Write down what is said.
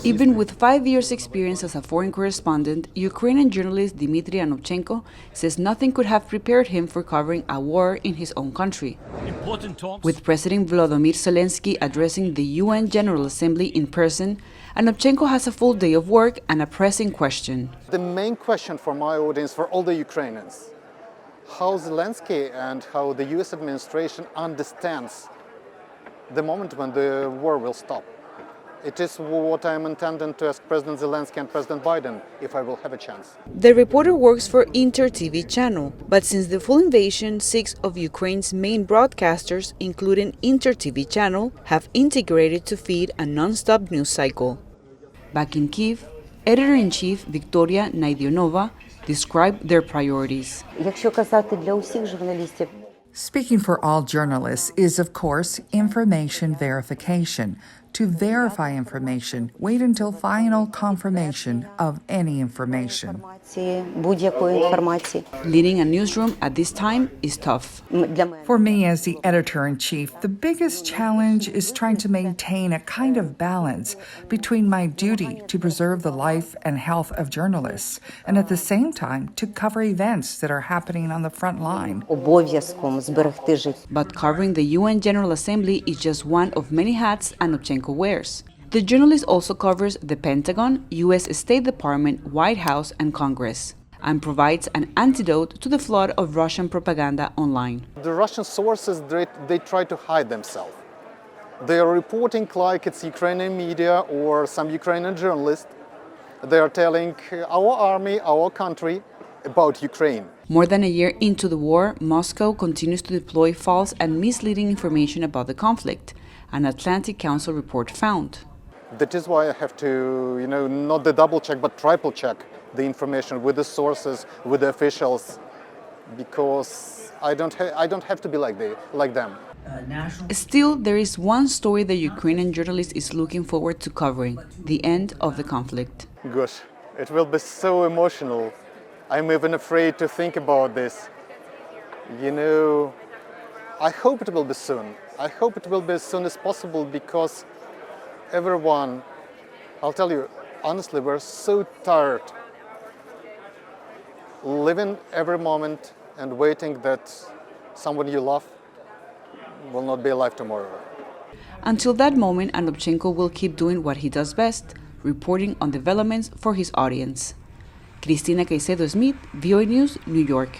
Even with 5 years' experience as a foreign correspondent, Ukrainian journalist Dmytro Anopchenko says nothing could have prepared him for covering a war in his own country. With President Volodymyr Zelensky addressing the UN General Assembly in person, Anopchenko has a full day of work and a pressing question. The main question for my audience, for all the Ukrainians, how Zelensky and how the US administration understands the moment when the war will stop. It is what I am intending to ask President Zelensky and President Biden if I will have a chance. The reporter works for Inter TV channel, but since the full invasion, 6 of Ukraine's main broadcasters, including Inter TV channel, have integrated to feed a non-stop news cycle. Back in Kyiv, editor-in-chief Victoria Naidionova described their priorities. Speaking for all journalists is, of course, information verification. To verify information, wait until final confirmation of any information. Leading a newsroom at this time is tough. For me, as the editor-in-chief, the biggest challenge is trying to maintain a kind of balance between my duty to preserve the life and health of journalists and at the same time to cover events that are happening on the front line. But covering the UN General Assembly is just one of many hats Anopchenko wears. The journalist also covers the Pentagon, US State Department, White House, and Congress, and provides an antidote to the flood of Russian propaganda online. The Russian sources, they try to hide themselves. They are reporting like it's Ukrainian media or some Ukrainian journalist. They are telling our army, our country about Ukraine. More than a year into the war, Moscow continues to deploy false and misleading information about the conflict, an Atlantic Council report found. That is why I have to, not the double check, but triple check the information with the sources, with the officials, because I don't have to be like them. Still, there is one story the Ukrainian journalist is looking forward to covering: the end of the conflict. Gosh, it will be so emotional. I'm even afraid to think about this. I hope it will be soon. I hope it will be as soon as possible, because everyone, I'll tell you, honestly, we're so tired living every moment and waiting that someone you love will not be alive tomorrow. Until that moment, Anopchenko will keep doing what he does best, reporting on developments for his audience. Cristina, Caicedo, Smit, VOANews, New York.